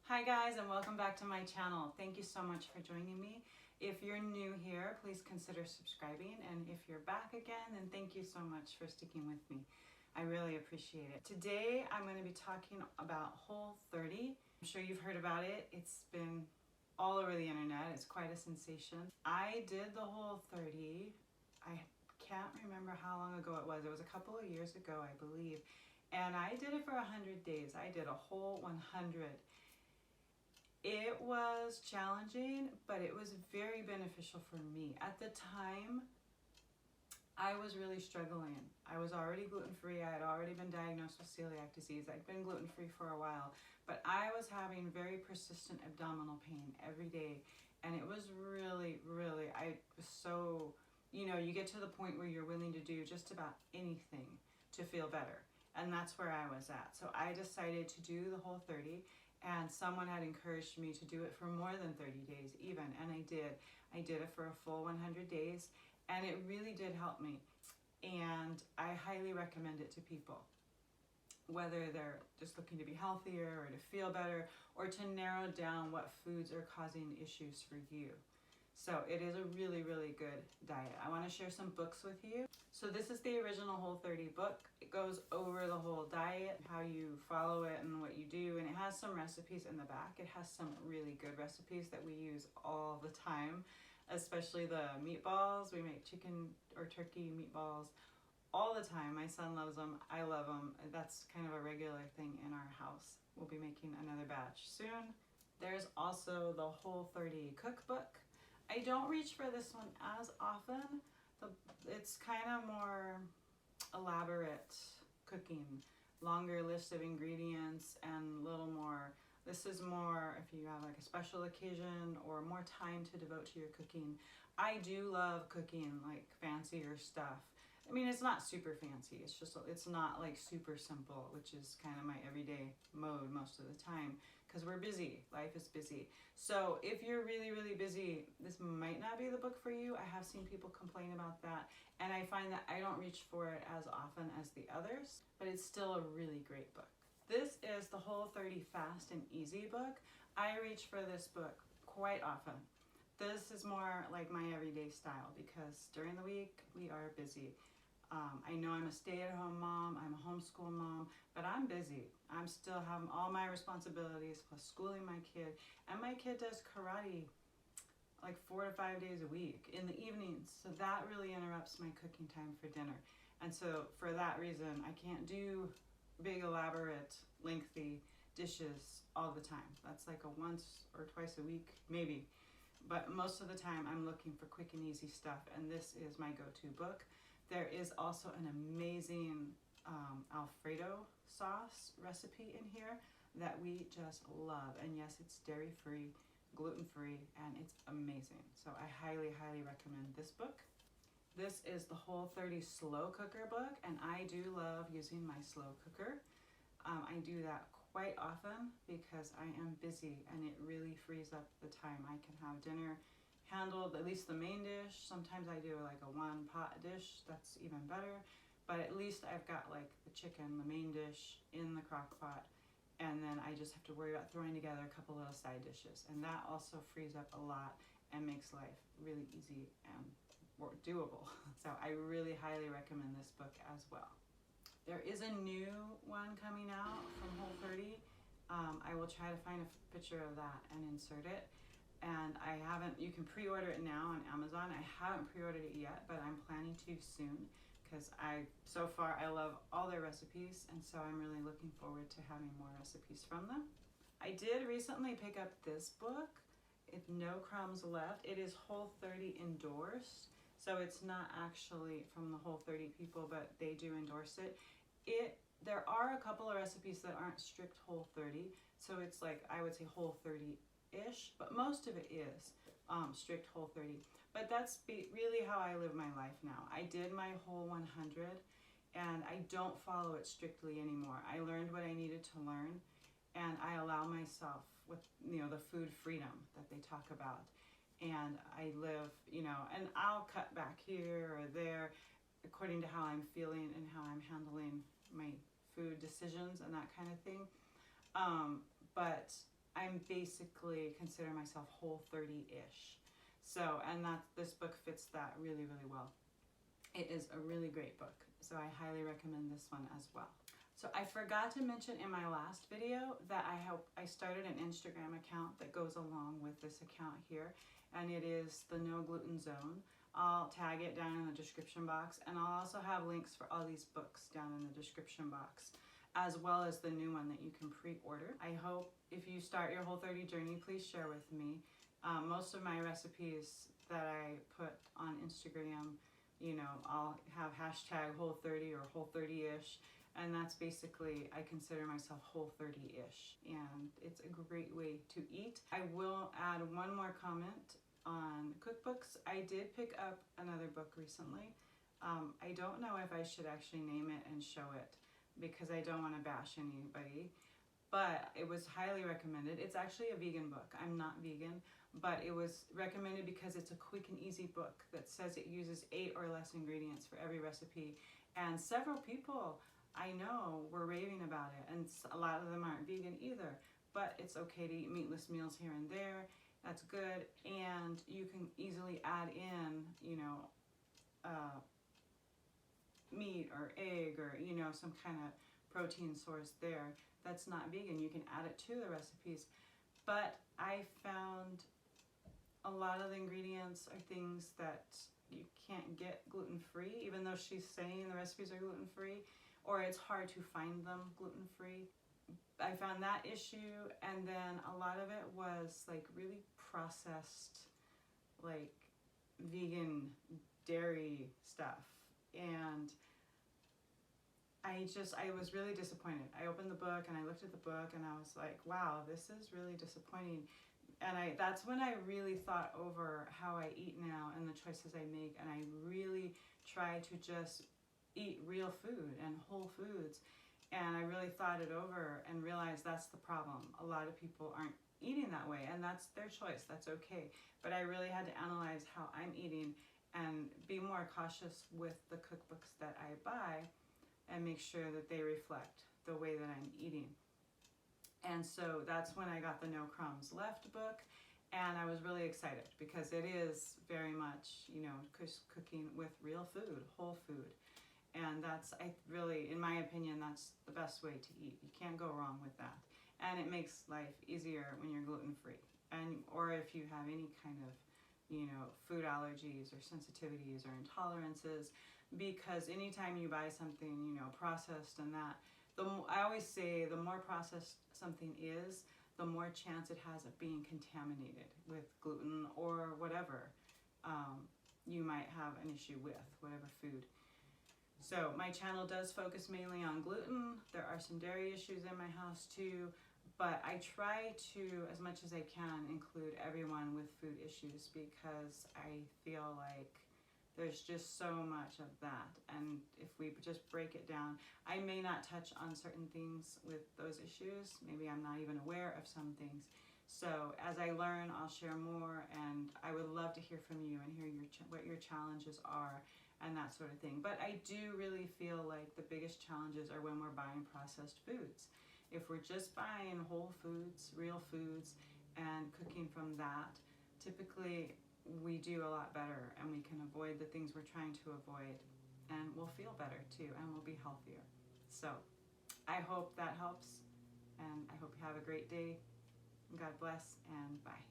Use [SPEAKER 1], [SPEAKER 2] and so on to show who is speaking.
[SPEAKER 1] Hi guys, and welcome back to my channel. Thank you so much for joining me. If you're new here, please consider subscribing, and if you're back again, then thank you so much for sticking with me. I really appreciate it. Today I'm going to be talking about Whole30. I'm sure you've heard about it. It's been all over the internet. It's quite a sensation. I did the Whole30. I can't remember how long ago it was. It was a couple of years ago, I believe. And I did it for 100 days. I did a whole 100. It was challenging, but it was very beneficial for me. At the time, I was really struggling. I was already gluten-free. I had already been diagnosed with celiac disease. I'd been gluten-free for a while, but I was having very persistent abdominal pain every day. And it was really, I was so, you get to the point where you're willing to do just about anything to feel better. And that's where I was at. So I decided to do the Whole30. And someone had encouraged me to do it for more than 30 days even, and I did. I did it for a full 100 days, and it really did help me. And I highly recommend it to people, whether they're just looking to be healthier or to feel better or to narrow down what foods are causing issues for you. So it is a really good diet. I want to share some books with you. So this is the original Whole30 book. It goes over the whole diet, how you follow it and what you do, and it has some recipes in the back. It has some really good recipes that we use all the time, especially the meatballs. We make chicken or turkey meatballs all the time. My son loves them. I love them. That's kind of a regular thing in our house. We'll be making another batch soon. There's also the Whole30 cookbook. I don't reach for this one as often. It's kind of more elaborate cooking, longer list of ingredients and a little more. This is more if you have like a special occasion or more time to devote to your cooking. I do love cooking like fancier stuff. I mean, it's not super fancy. It's not like super simple, which is kind of my everyday mode most of the time because we're busy. Life is busy. So if you're really busy, this might not be the book for you. I have seen people complain about that, and I find that I don't reach for it as often as the others, but it's still a really great book. This is the Whole30 Fast and Easy book. I reach for this book quite often. This is more like my everyday style because during the week we are busy. I know I'm a stay-at-home mom, I'm a homeschool mom, but I'm busy. I'm still having all my responsibilities plus schooling my kid, and my kid does karate like 4 to 5 days a week in the evenings, so that really interrupts my cooking time for dinner. And so for that reason, I can't do big, elaborate, lengthy dishes all the time. That's like a once or twice a week, maybe. But most of the time, I'm looking for quick and easy stuff, and this is my go-to book. There is also an amazing Alfredo sauce recipe in here that we just love. And yes, it's dairy-free, gluten-free, and it's amazing. So I highly recommend this book. This is the Whole30 slow cooker book, and I do love using my slow cooker. I do that quite often because I am busy, and it really frees up the time. I can have dinner handled, at least the main dish. Sometimes I do like a one pot dish, that's even better, but at least I've got like the chicken, the main dish in the crock pot, and then I just have to worry about throwing together a couple little side dishes, and that also frees up a lot and makes life really easy and more doable. So I really highly recommend this book as well. There is a new one coming out from Whole30. I will try to find a picture of that and insert it. And I haven't, you can pre-order it now on Amazon. I haven't pre-ordered it yet, but I'm planning to soon because so far I love all their recipes, and so I'm really looking forward to having more recipes from them. I did recently pick up this book. It's No Crumbs Left. It is Whole30 endorsed, so it's not actually from the Whole30 people, but they do endorse it. There are a couple of recipes that aren't strict Whole30, so it's like, I would say Whole30-ish, but most of it is strict Whole30. But that's really how I live my life now. I did my whole 100, and I don't follow it strictly anymore. I learned what I needed to learn, and I allow myself with the food freedom that they talk about. And I live, and I'll cut back here or there according to how I'm feeling and how I'm handling my food decisions and that kind of thing. But I'm basically consider myself Whole30-ish. So, and this book fits that really, really well. It is a really great book, so I highly recommend this one as well. So I forgot to mention in my last video that I started an Instagram account that goes along with this account here, and it is the No Gluten Zone. I'll tag it down in the description box, and I'll also have links for all these books down in the description box, as well as the new one that you can pre-order. I hope if you start your Whole30 journey, please share with me. Most of my recipes that I put on Instagram, you know, I'll have hashtag Whole30 or Whole30-ish, and that's basically, I consider myself Whole30-ish, and it's a great way to eat. I will add one more comment on cookbooks. I did pick up another book recently. I don't know if I should actually name it and show it because I don't want to bash anybody, but it was highly recommended. It's actually a vegan book. I'm not vegan, but it was recommended because it's a quick and easy book that says it uses 8 or less ingredients for every recipe, and several people I know were raving about it, and a lot of them aren't vegan either, but it's okay to eat meatless meals here and there. That's good, and you can easily add in, you know, meat or egg or, you know, some kind of protein source there that's not vegan. You can add it to the recipes, but I found a lot of the ingredients are things that you can't get gluten-free, even though she's saying the recipes are gluten-free, or it's hard to find them gluten-free. I found that issue, and then a lot of it was like really processed, like vegan dairy stuff, and I was really disappointed. I opened the book and I looked at the book and I was like, wow, this is really disappointing. And that's when I really thought over how I eat now and the choices I make, and I really try to just eat real food and whole foods. And I really thought it over and realized that's the problem. A lot of people aren't eating that way, and that's their choice. That's okay. But I really had to analyze how I'm eating and be more cautious with the cookbooks that I buy and make sure that they reflect the way that I'm eating. And so that's when I got the No Crumbs Left book, and I was really excited because it is very much, you know, cooking with real food, whole food. And that's, in my opinion, that's the best way to eat. You can't go wrong with that. And it makes life easier when you're gluten-free. Or if you have any kind of, you know, food allergies or sensitivities or intolerances, because anytime you buy something, you know, processed and that, I always say the more processed something is, the more chance it has of being contaminated with gluten or whatever you might have an issue with, whatever food. So my channel does focus mainly on gluten. There are some dairy issues in my house too, but I try to, as much as I can, include everyone with food issues because I feel like there's just so much of that. And if we just break it down, I may not touch on certain things with those issues. Maybe I'm not even aware of some things. So as I learn, I'll share more, and I would love to hear from you and hear what your challenges are and that sort of thing. But I do really feel like the biggest challenges are when we're buying processed foods. If we're just buying whole foods, real foods, and cooking from that, typically we do a lot better, and we can avoid the things we're trying to avoid, and we'll feel better too, and we'll be healthier. So I hope that helps, and I hope you have a great day. God bless, and bye.